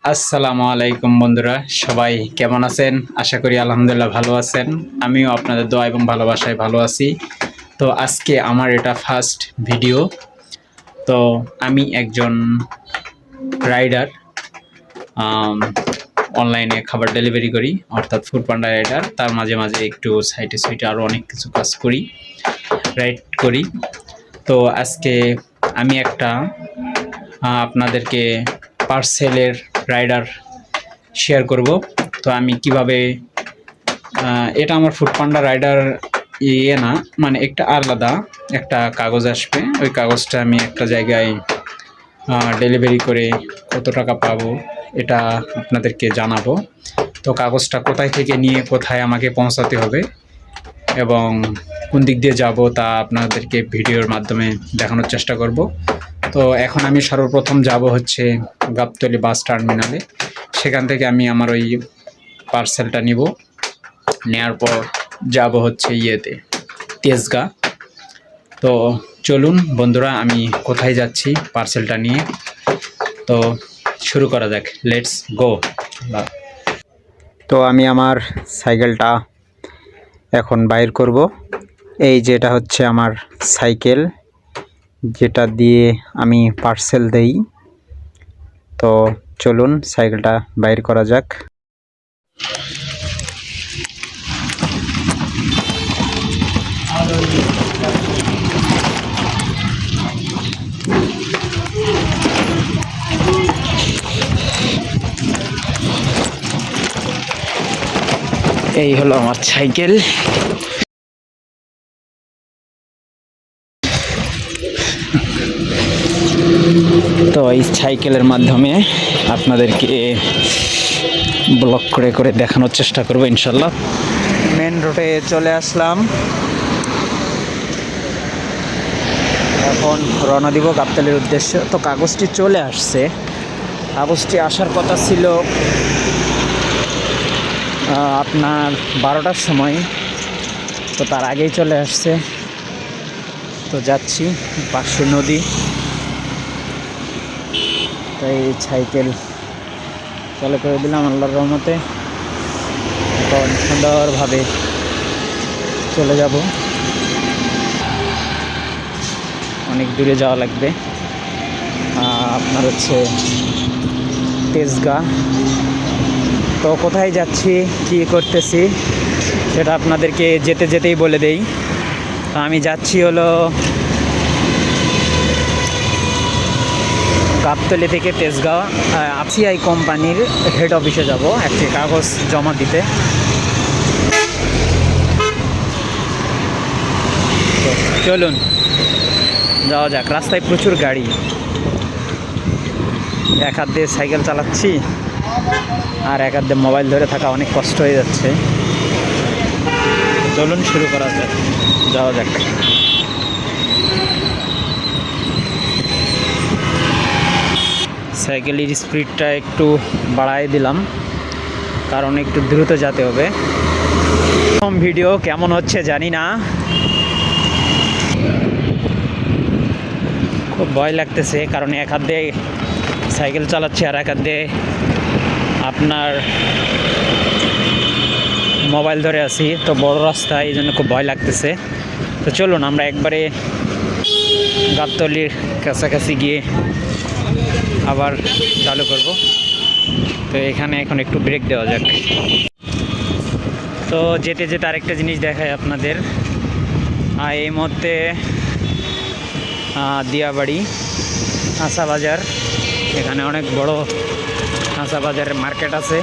আসসালামু আলাইকুম বন্ধুরা, সবাই কেমন আছেন? আশা করি আলহামদুলিল্লাহ ভালো আছেন। আমিও আপনাদের দোয়া এবং ভালোবাসায় ভালো আছি। তো আজকে আমার এটা ফার্স্ট ভিডিও। তো আমি একজন রাইডার, অনলাইনে খাবার ডেলিভারি করি, অর্থাৎ ফুড পান্ডা রাইডার। তার মাঝে মাঝে একটু সাইটে সাইটে আরও অনেক কিছু কাজ করি, রাইড করি। তো আজকে আমি একটা আপনাদেরকে পার্সেলের রাইডার শেয়ার করব। তো আমি কিভাবে এটা আমার ফুড পান্ডা রাইডার না, মানে একটা আলাদা একটা কাগজ আসবে, ওই কাগজটা আমি একটা জায়গায় ডেলিভারি করে কত টাকা পাবো এটা আপনাদেরকে জানাবো। তো কাগজটা কোথায় থেকে নিয়ে কোথায় আমাকে পৌঁছাতে হবে এবং কোন দিক দিয়ে যাব তা আপনাদেরকে ভিডিওর মাধ্যমে দেখানোর চেষ্টা করব। তো এখন আমি সর্বপ্রথম যাব হচ্ছে গাবতলী বাস টার্মিনালে। সেখান থেকে আমি আমার ওই পার্সেলটা নিব, নেওয়ার পর যাব হচ্ছে তেজগাঁ। তো চলুন বন্ধুরা, আমি কোথায় যাচ্ছি পার্সেলটা নিয়ে, তো শুরু করা যাক, লেটস গো। তো আমি আমার সাইকেলটা এখন বাইর করব। এই যেটা হচ্ছে আমার সাইকেল, যেটা দিয়ে আমি পার্সেল দেই। তো চলুন সাইকেলটা বাইর করা যাক। এই হলো আমার সাইকেল। তো এই সাইকেলের মাধ্যমে আপনাদেরকে ব্লগ করে করে দেখানোর চেষ্টা করবো ইনশাল্লাহ। মেন রোডে চলে আসলাম, এখন রওনা দিব গাবতলীর উদ্দেশ্যে। তো কাগজটি চলে আসছে, কাগজটি আসার কথা ছিল আপনার 12টার সময়, তো তার আগেই চলে আসছে। তো যাচ্ছি, পাশে নদী। তো এই সাইকেল চালু করে দিলাম আল্লাহর রহমতে। এখন সুন্দরভাবে চলে যাব, অনেক দূরে যাওয়া লাগবে। আপনার হচ্ছে তেজগাঁ। তো কোথায় যাচ্ছি, কী করতেছি সেটা আপনাদেরকে যেতে যেতেই বলে দেই। তো আমি যাচ্ছি হলো গাবতলী থেকে তেজগাঁ আফসিআই কোম্পানির হেড অফিসে যাব একটি কাগজ জমা দিতে। চলুন যাওয়া যাক। রাস্তায় প্রচুর গাড়ি, এক হাত দিয়ে সাইকেল চালাচ্ছি আর এক হাত দিয়ে মোবাইল ধরে থাকা অনেক কষ্ট হয়ে যাচ্ছে। চলুন শুরু করা যাক, যাওয়া যাক। সাইকেলের স্পিডটা একটু বাড়াই দিলাম, কারণ একটু দ্রুত যেতে হবে। প্রথম ভিডিও কেমন হচ্ছে জানি না, খুব ভয় লাগতেছে, কারণ এক হাত দিয়ে সাইকেল চালাচ্ছি আর এক হাত দিয়ে আপনার মোবাইল ধরে আছি। তো বড় রাস্তা, এই জন্য খুব ভয় লাগতেছে। তো চলুন আমরা একবারে গাবতলীর কাছাকাছি গিয়ে আবার চালু করব। তো এখানে এখন একটু ব্রেক দেওয়া যাক। তো যেতে যেতে আরেকটা জিনিস দেখায় আপনাদের। এই মুহূর্তে দিয়াবাড়ি কাঁচা বাজার, এখানে অনেক বড় কাঁচা বাজারের মার্কেট আছে,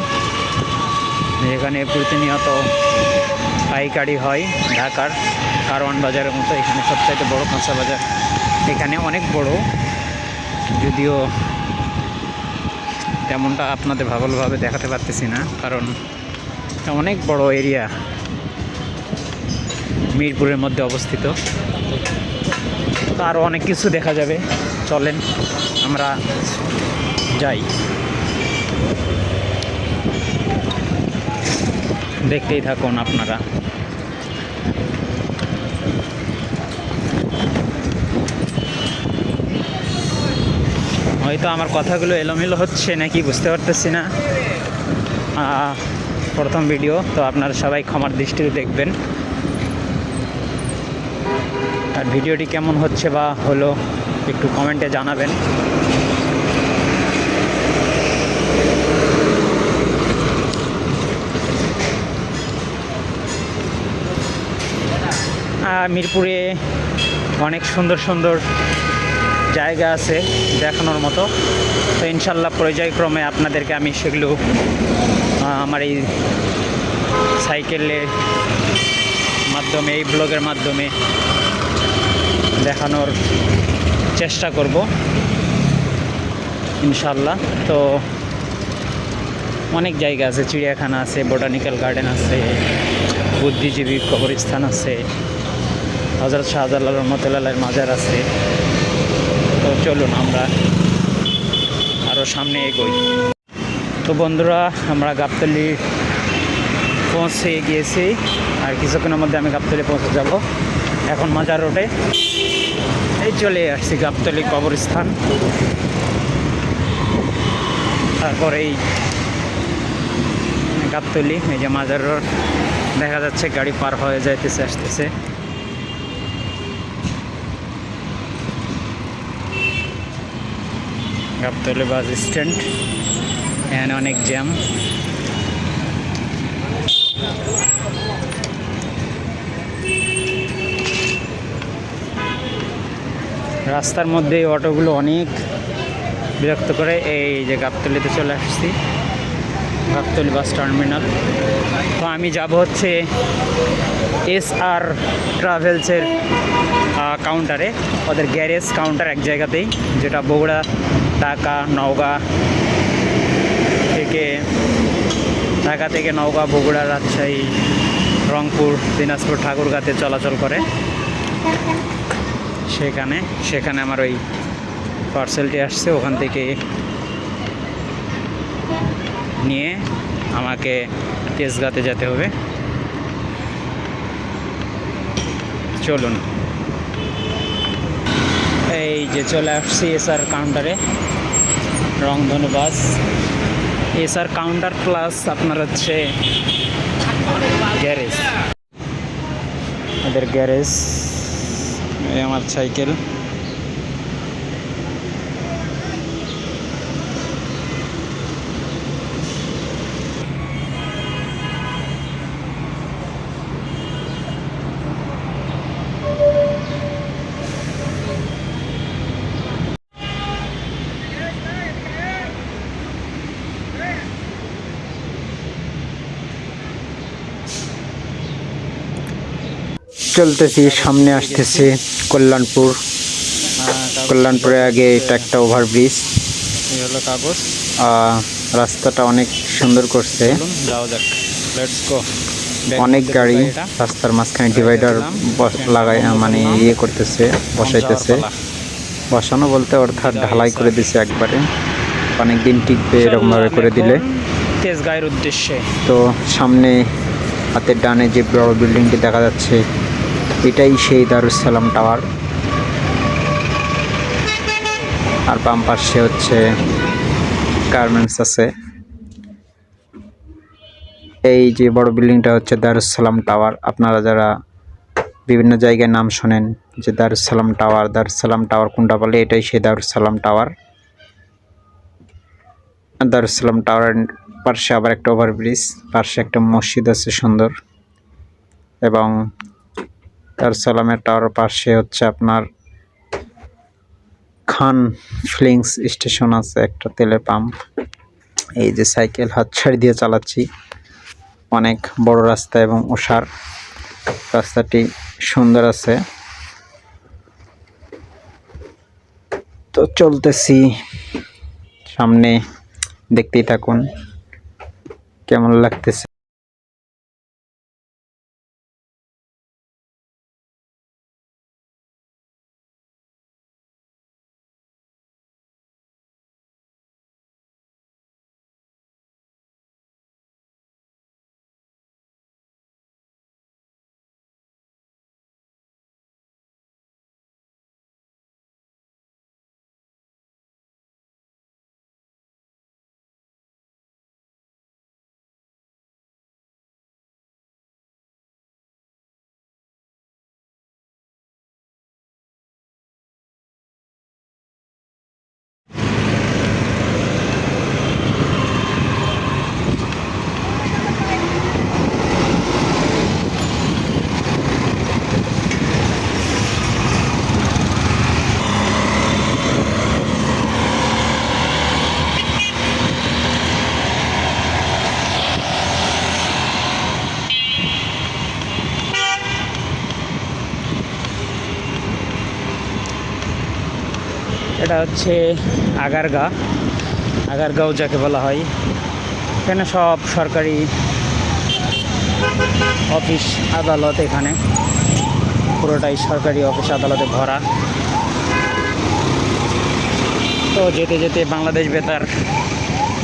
যেখানে প্রতিনিয়ত পাইকারি হয়। ঢাকার কারওয়ান বাজারের মতো এখানে সবচাইতে বড় কাঁচা বাজার। এখানে অনেক বড়, যদিও তেমনটা আপনাদের ভালোভাবে দেখাতে পারতেছি না, কারণ অনেক বড় এরিয়া, মিরপুরের মধ্যে অবস্থিত। তো আরও অনেক কিছু দেখা যাবে, চলেন আমরা যাই, দেখতেই থাকুন আপনারা। হয়তো আমার কথাগুলো এলোমেলো হচ্ছে নাকি বুঝতে পারতেছি না। প্রথম ভিডিও তো আপনারা সবাই ক্ষমার দৃষ্টিতে দেখবেন। আর ভিডিওটি কেমন হচ্ছে বা হলো একটু কমেন্টে জানাবেন। মিরপুরে অনেক সুন্দর সুন্দর জায়গা আছে দেখানোর মতো, তো ইনশাল্লাহ পর্যায়ক্রমে আপনাদেরকে আমি সেগুলো আমার এই সাইকেলের মাধ্যমে, এই ব্লগের মাধ্যমে দেখানোর চেষ্টা করব ইনশাল্লাহ। তো অনেক জায়গা আছে, চিড়িয়াখানা আছে, বোটানিক্যাল গার্ডেন আছে, বুদ্ধিজীবী কবরস্থান আছে, হযরত শাহজালাল রহমতুল্লাহের মাজার আছে। তো চলুন আমরা আরও সামনে এগোই। তো বন্ধুরা, আমরা গাবতলী পৌঁছে গিয়েছি, আর কিছুক্ষণের মধ্যে আমি গাবতলী পৌঁছে যাব। এখন মাজার রোডে এই চলে আসছি গাবতলী কবরস্থান। তারপর এই গাবতলী, এই যে মাজার রোড দেখা যাচ্ছে, গাড়ি পার হয়ে যাইতেছে, আসতেছে। গাবতলী বাস স্ট্যান্ড, এখানে অনেক জ্যাম। রাস্তার মধ্যে এই অটোগুলো অনেক বিরক্ত করে। এই যে গাবতলীতে চলে আসছি, গাবতলী বাস টার্মিনাল। তো আমি যাব হচ্ছে SR ট্রাভেলসের কাউন্টারে, ওদের গ্যারেজ কাউন্টার এক জায়গাতেই, যেটা বগুড়া, ঢাকা, নওগাঁ থেকে নওগাঁ, বগুড়া, রাজশাহী, রংপুর, দিনাজপুর, ঠাকুরগাঁতে চলাচল করে। সেখানে আমার ওই পার্সেলটি আসছে, ওখান থেকে নিয়ে আমাকে তেজগাঁতে যেতে হবে। চলুন, এই যে চলে আসছি SR কাউন্টারে, রংধনু বাস। SR কাউন্টার প্লাস আপনার হচ্ছে গ্যারেজ, এদের গ্যারেজ। এই আমার সাইকেল। চলতেছি, সামনে আসতেছে কল্যাণপুর। কল্যাণপুরে আগে এটা একটা ওভারব্রিজ। এই হলো কাগজ। রাস্তাটা অনেক সুন্দর করছে, অনেক গাড়ি রাস্তার মাঝখানে ডিভাইডার লাগাই, মানে ইয়ে করতেছে, বসাইতেছে। বসানো বলতে অর্থাৎ ঢালাই করে দিছে একবারে, অনেক দিন টিকবে এরকমভাবে করে দিলে। তেজগাঁয়ের উদ্দেশ্যে। তো সামনে হাতের ডানে যে বড় বিল্ডিংটি দেখা যাচ্ছে, এটাই সেই দারুস সালাম টাওয়ার। আর বাম পাশে হচ্ছে গার্মেন্টস আছে। এই যে বড় বিল্ডিংটা হচ্ছে দারুস সালাম টাওয়ার। আপনারা যারা বিভিন্ন জায়গায় নাম শোনেন যে দারুস সালাম টাওয়ার, দারুস সালাম টাওয়ার কোনটা বলে, এটাই সেই দারুস সালাম টাওয়ার। দারুস সালাম টাওয়ারের পাশে আবার একটা ওভারব্রিজ, পাশে একটা মসজিদ আছে সুন্দর, এবং দারুস সালামের টাওয়ারের পাশে হচ্ছে আপনার খান ফিলিংস স্টেশন আছে, একটা তেলের পাম্প। এই যে সাইকেল হাত ছাড়ি দিয়ে চালাচ্ছি, অনেক বড় রাস্তা এবং ওষার, রাস্তাটি সুন্দর আছে। তো চলতেছি সামনে, দেখতেই থাকুন কেমন লাগতেছে। এটা হচ্ছে আগারগাঁও যাকে বলা হয়। এখানে সব সরকারি অফিস আদালত, এখানে পুরোটাই সরকারি অফিস আদালতে ভরা। তো যেতে যেতে বাংলাদেশ বেতার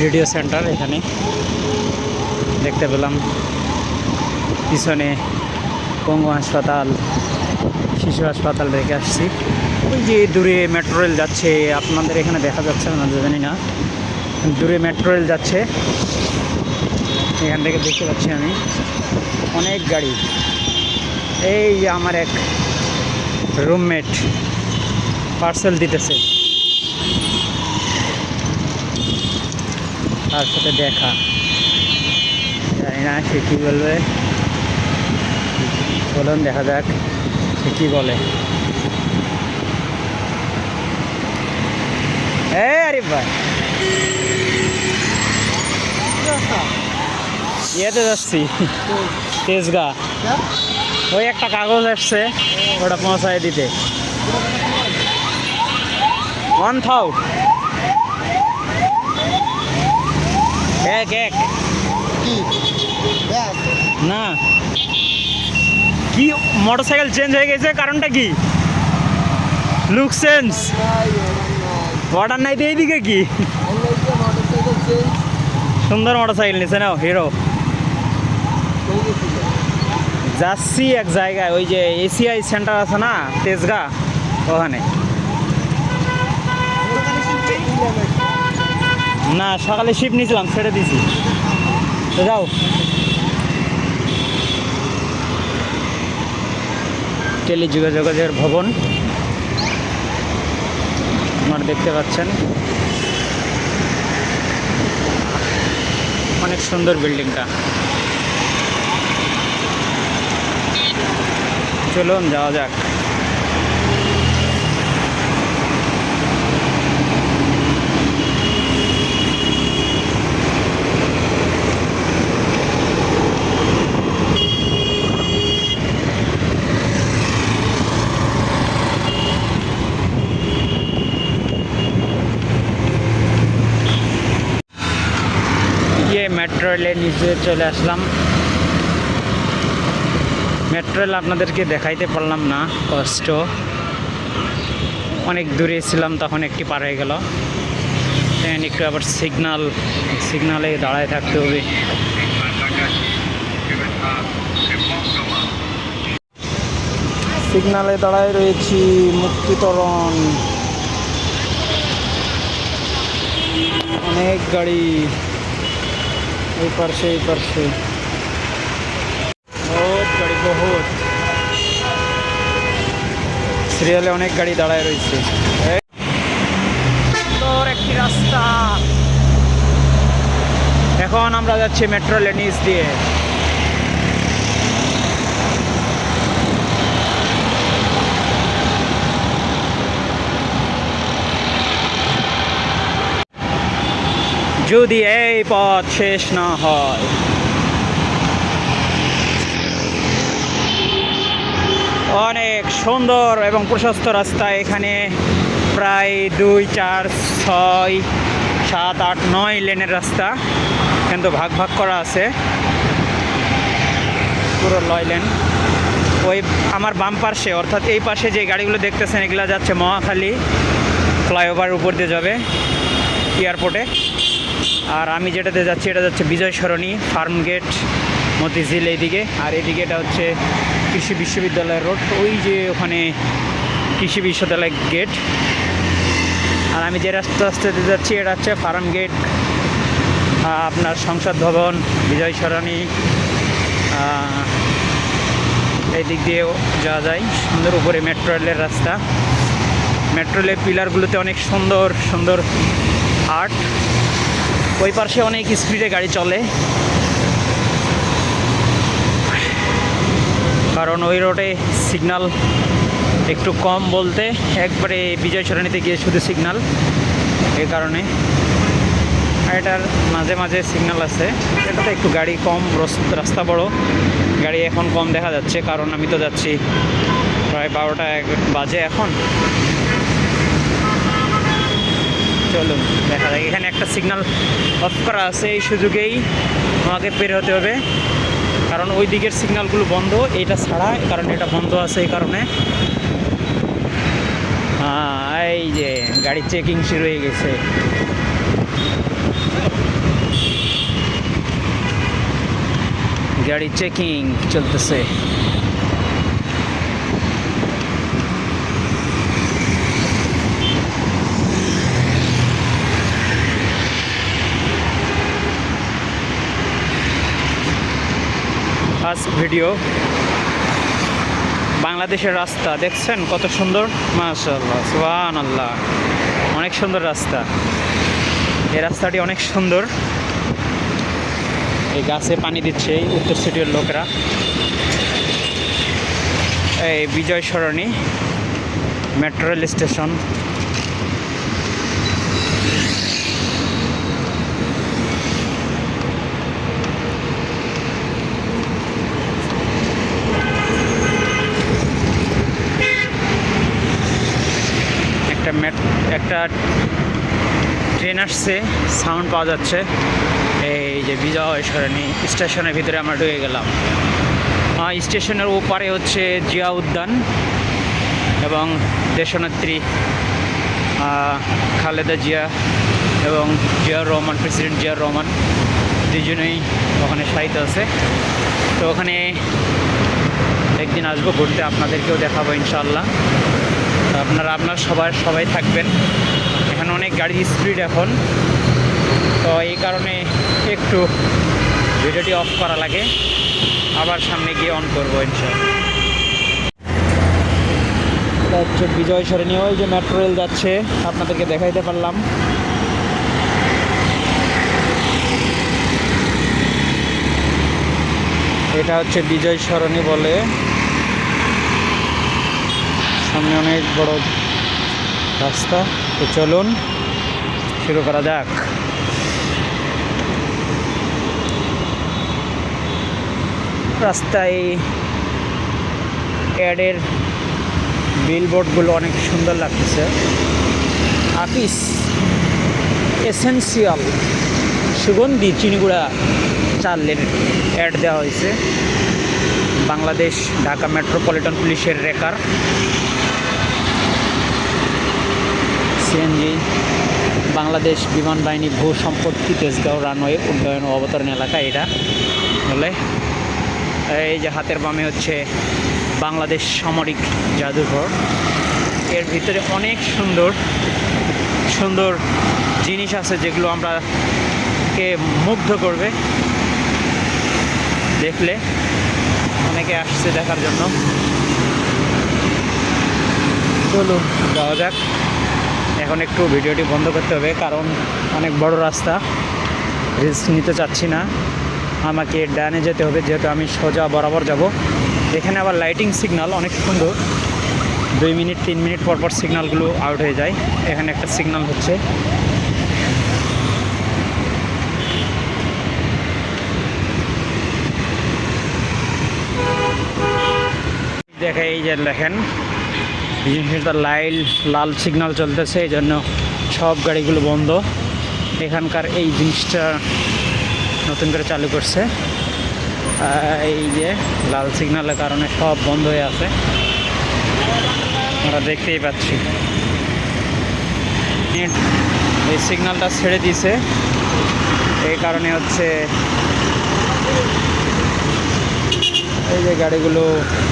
রেডিও সেন্টার এখানে দেখতে পেলাম। পিছনে পঙ্গু হাসপাতাল, শিশু হাসপাতাল রেখে আসছি। ওই যে দূরে মেট্রো রেল যাচ্ছে, আপনাদের এখানে দেখা যাচ্ছে না জানি না, দূরে মেট্রো রেল যাচ্ছে, এখান থেকে দেখতে পাচ্ছি আমি অনেক গাড়ি। এই যে আমার এক রুমমেট পার্সেল দিতেছে, তার সাথে দেখা, জানি না সে কী বলবে, বলুন দেখা যাক সে কী বলে। আরিফ ভাই ইয়েতে যাচ্ছি তেজগাঁ, ওই একটা কাগজ আসছে ওটা পৌঁছায় দিতে। 1000 এক না কি মোটরসাইকেল চেঞ্জ হয়ে গেছে, কারণটা কি? লুক চেঞ্জ, অর্ডার নাই তো এইদিকে কি সুন্দর মোটরসাইকেল নিচ্ছে না হিরো। যাচ্ছি এক জায়গায়, ওই যে এসিআই সেন্টার আছে না তেজগাঁ, ওখানে। না সকালে শিপ নিয়েছিলাম, ছেড়ে দিছি। তো যাও, টেলিযোগাযোগের ভবন আপনারা দেখতে পাচ্ছেন, অনেক সুন্দর বিল্ডিংটা। চলুন যাওয়া যাক। মেট্রো রেলের নিচে চলে আসলাম। মেট্রো রেল আপনাদেরকে দেখাইতে পারলাম না, কষ্ট, অনেক দূরে ছিলাম তখন একটি পার হয়ে গেল। একটু আবার সিগনালে দাঁড়ায় থাকতে হবে। সিগনালে দাঁড়ায় রয়েছি, মুক্তিতরণ, অনেক গাড়ি এই পাশে বহুত গাড়ি, বহুত সিরিয়ালে অনেক গাড়ি দাঁড়ায় রয়েছে। সুন্দর একটি রাস্তা। এখন আমরা যাচ্ছি মেট্রো রেলের নিচ দিয়ে। যদি এই পথ শেষ না হয়, অনেক সুন্দর এবং প্রশস্ত রাস্তা। এখানে প্রায় 2, 4, 6, 7, 8, 9 লেনের রাস্তা, কিন্তু ভাগ করা আছে, পুরো 9 লেন। ওই আমার বাম পাশে, অর্থাৎ এই পাশে যে গাড়িগুলো দেখতেছেন এগুলো যাচ্ছে মহাখালী ফ্লাইওভার উপর দিয়ে যাবে এয়ারপোর্টে। আর আমি যেটাতে যাচ্ছি এটা যাচ্ছে বিজয় সরণি, ফার্ম গেট, মতিঝিল এইদিকে। আর এইদিকে এটা হচ্ছে কৃষি বিশ্ববিদ্যালয় রোড, ওই যে ওখানে কৃষি বিশ্ববিদ্যালয় গেট। আর আমি যে রাস্তাতে যাচ্ছি এটা হচ্ছে ফার্ম গেট, আপনার সংসদ ভবন, বিজয় সরণি, এই দিক দিয়েও যাওয়া যায়। সুন্দর উপরে মেট্রো রেলের রাস্তা, মেট্রো রেলের পিলারগুলোতে অনেক সুন্দর সুন্দর আর্ট। ওই পাশে অনেক স্পিডে গাড়ি চলে, কারণ ওই রোডে সিগন্যাল একটু কম, বলতে একবারে বিজয় সরণিতে গিয়ে শুধু সিগন্যাল, এই কারণে। এটার মাঝে মাঝে সিগন্যাল আছে, এটাতে একটু গাড়ি কম, রাস্তা বড়, গাড়ি এখন কম দেখা যাচ্ছে, কারণ আমি তো যাচ্ছি প্রায় 12টা বাজে এখন। চলুন দেখা যায়। এখানে একটা সিগন্যাল অফ করা আছে, এই সুযোগেই আমাকে বের হতে হবে, কারণ ওই দিকের সিগন্যালগুলো বন্ধ, এইটা ছাড়া, কারণ এটা বন্ধ আছে এই কারণে। এই যে গাড়ির চেকিং শুরু হয়ে গেছে। গাড়ি চেকিং চলতেছে। First video. বাংলাদেশের রাস্তা দেখছেন কত সুন্দর, মাশাআল্লাহ, সুবহানাল্লাহ, অনেক সুন্দর রাস্তা। এই রাস্তাটি অনেক সুন্দর। এই গাছে পানি দিচ্ছে এই উত্তর সিটির লোকরা। এই বিজয় সরণি মেট্রো রেল স্টেশন। একটা ট্রেন আসছে, সাউন্ড পাওয়া যাচ্ছে। এই যে বিজয় সরণি স্টেশনের ভিতরে আমরা ঢুকে গেলাম। স্টেশনের ওপারে হচ্ছে জিয়া উদ্যান এবং দেশনেত্রী খালেদা জিয়া এবং জিয়াউর রহমান, প্রেসিডেন্ট জিয়াউর রহমান দুজনেই ওখানে শায়িত আছে। তো ওখানে একদিন আসবো ঘুরতে, আপনাদেরকেও দেখাবো ইনশাআল্লাহ। আপনারা সবাই থাকবেন। এখানে অনেক গাড়ির স্পিড এখন, তো এই কারণে একটু ভিডিওটি অফ করা লাগে, আবার সামনে গিয়ে অন করবো ইনশাআল্লাহ। এটা হচ্ছে বিজয় সরণি, ওই যে মেট্রো রেল যাচ্ছে, আপনাদেরকে দেখাইতে পারলাম। এটা হচ্ছে বিজয় সরণি বলে। সামনে অনেক বড় রাস্তা। তো চলুন শুরু করা যাক। রাস্তায় অ্যাডের বিলবোর্ডগুলো অনেক সুন্দর লাগতেছে। আপিস এসেন্সিয়াল সুগন্ধি চিনিগুড়া চালের অ্যাড দেওয়া হয়েছে। বাংলাদেশ ঢাকা মেট্রোপলিটন পুলিশের রেকার সিএনজি। বাংলাদেশ বিমান বাহিনী ভূ সম্পত্তি তেজগাঁও রানওয়ে উন্নয়ন ও অবতরণ এলাকা এটা বলে। এই যে হাতের বামে হচ্ছে বাংলাদেশ সামরিক জাদুঘর। এর ভিতরে অনেক সুন্দর সুন্দর জিনিস আছে যেগুলো আমরাকে মুগ্ধ করবে দেখলে। অনেকে আসছে দেখার জন্য। চলুন যাওয়া যাক। এখন একটু ভিডিওটি বন্ধ করতে হবে, কারণ অনেক বড় রাস্তা, রিস্ক নিতে চাচ্ছি না। আমাকে ডানে যেতে হবে, যেহেতু আমি সোজা বরাবর যাব। এখানে আবার লাইটিং সিগন্যাল অনেক সুন্দর, 2 মিনিট 3 মিনিট পর পর সিগন্যালগুলো আউট হয়ে যায়। এখানে একটা সিগন্যাল হচ্ছে। এই যে দেখেন লাল সিগন্যাল চলতেছে, এই জন্য সব গাড়িগুলো বন্ধ। এখানকার এই জিনিসটা নতুন করে চালু করছে। এই যে লাল সিগন্যালের কারণে সব বন্ধ হয়ে আছে, আমরা দেখতেই পাচ্ছি। এই সিগন্যালটা ছেড়ে দিয়েছে, এই কারণে হচ্ছে এই যে গাড়িগুলো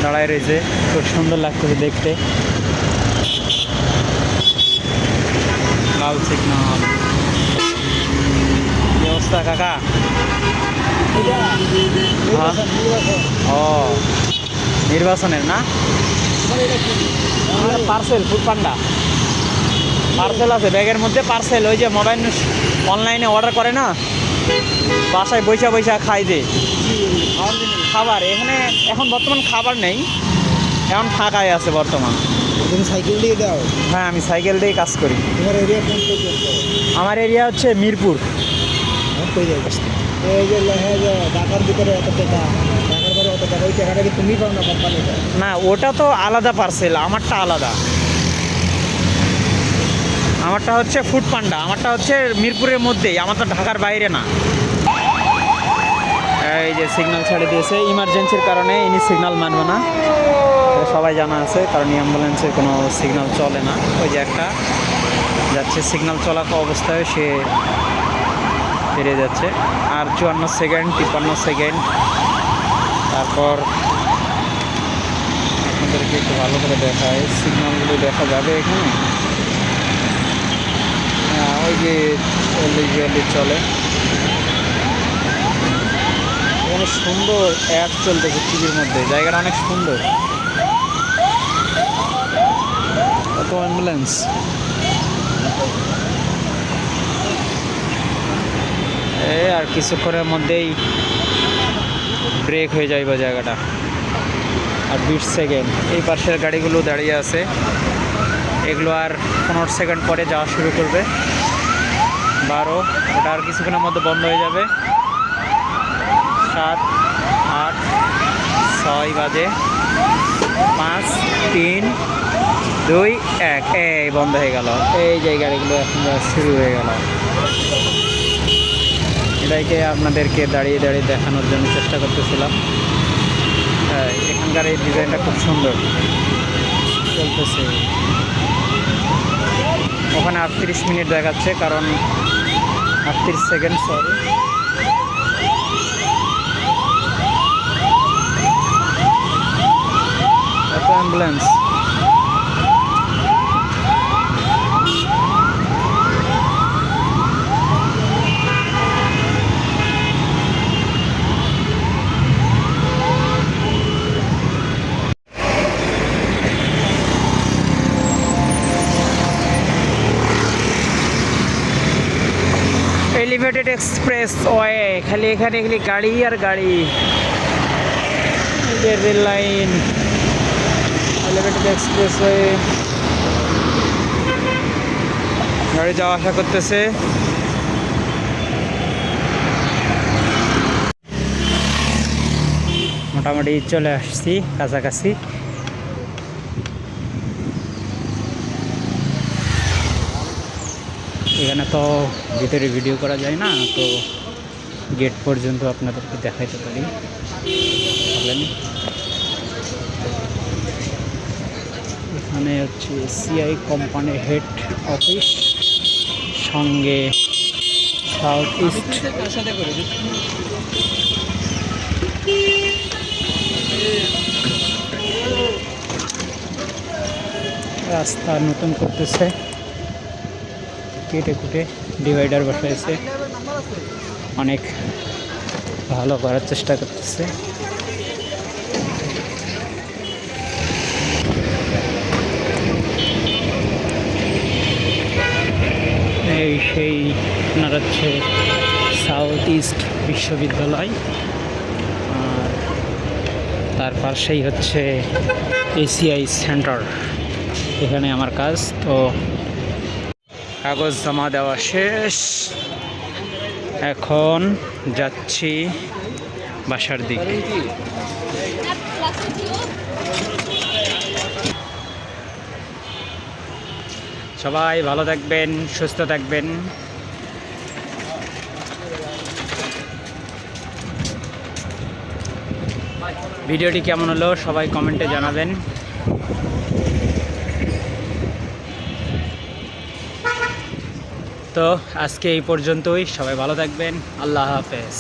দাঁড়ায় রয়েছে। খুব সুন্দর লাগতেছে দেখতে। লাল সিগন্যাল। কি অবস্থা কাকা? ও নির্বাচনের না, পার্সেল ফুড পান্ডা পার্সেল আছে ব্যাগের মধ্যে। পার্সেল ওই যে মোবাইল অনলাইনে অর্ডার করে না, বাসায় বৈশা খাই যে খাবার। এখানে এখন বর্তমান খাবার নেই, এখন ফাঁকাই আছে বর্তমান। তুমি সাইকেল দিয়ে দাও? হ্যাঁ, আমি সাইকেল দিয়েই কাজ করি। তোমার এরিয়া কোন পর্যন্ত? আমার এরিয়া হচ্ছে মিরপুর। এই যে ঢাকার ভিতরে অত টাকা, ঢাকার পরে অত টাকা, ওই টাকাটা কি তুমি পাও না কোম্পানিটা? না, ওটা তো আলাদা পার্সেল, আমারটা আলাদা। আমারটা হচ্ছে ফুড পান্ডা, আমারটা হচ্ছে মিরপুরের মধ্যেই, আমার তো ঢাকার বাইরে না। এই যে সিগন্যাল ছাড়ে দিয়েছে, ইমার্জেন্সির কারণে ইনি সিগন্যাল মানবে না, এটা সবাই জানা আছে, কারণ এই অ্যাম্বুলেন্সের কোনো সিগন্যাল চলে না। ওই যে একটা যাচ্ছে, সিগন্যাল চলা অবস্থায় সে বেরিয়ে যাচ্ছে। আর 54 সেকেন্ড, 53 সেকেন্ড। তারপর আপনাদেরকে একটু ভালো করে দেখায়, সিগন্যালগুলো দেখা যাবে এখানে। ওই যে 40 চলে, অনেক সুন্দর অ্যাড চলতেছে টিভির মধ্যে, জায়গাটা অনেক সুন্দর। কত অ্যাম্বুলেন্স, এই আর কিছুক্ষণের মধ্যেই ব্রেক হয়ে যাইবে জায়গাটা। আর 20 সেকেন্ড, এই পাশের গাড়িগুলো দাঁড়িয়ে আছে, এগুলো আর 15 সেকেন্ড পরে যাওয়া শুরু করবে। 12, ওটা আর কিছুক্ষণের মধ্যে বন্ধ হয়ে যাবে। 7, 8, 6 বাজে, 5, 3, 2, 1, এই বন্ধ হয়ে গেল। এই যে গাড়িগুলো এখন শুরু হয়ে গেল। এটাকে আপনাদেরকে দাঁড়িয়ে দাঁড়িয়ে দেখানোর জন্য চেষ্টা করতেছিলাম। এখানকার এই ডিজাইনটা খুব সুন্দর চলতেছে। ওখানে 38 মিনিট দেখাচ্ছে, কারণ 38 সেকেন্ড, সরি। এত অ্যাম্বুলেন্স, এলিভেটেড এক্সপ্রেস ওয়ে, খালি এখানে খালি গাড়ি আর গাড়ি। Rail line, elevated express way, গাড়ি যাওয়া আসা করতেছে। মোটামুটি চলে আসছি কাছাকাছি। এখানে তো ভিতরে ভিডিও করা যায় না, তো গেট পর্যন্ত আপনাদেরকে দেখাইতে পারি। এখানে হচ্ছে সিআই কোম্পানির হেড অফিস, সঙ্গে সাউথ ইস্ট। রাস্তা নতুন করতেছে, কেটে কুটে ডিভাইডার বসাইছে, অনেক ভালো করার চেষ্টা করতেছে। এই সেই আপনার হচ্ছে সাউথ ইস্ট বিশ্ববিদ্যালয়, আর তার পাশেই হচ্ছে এসিআই সেন্টার। এখানে আমার কাজ। তো কাগজ জমা দেওয়া শেষ, এখন যাচ্ছি বাসার দিকে। সবাই ভালো থাকবেন, সুস্থ থাকবেন। ভিডিওটি কেমন হলো সবাই কমেন্টে জানাবেন। তো আজকে এই পর্যন্তই, সবাই ভালো থাকবেন, আল্লাহ হাফেজ।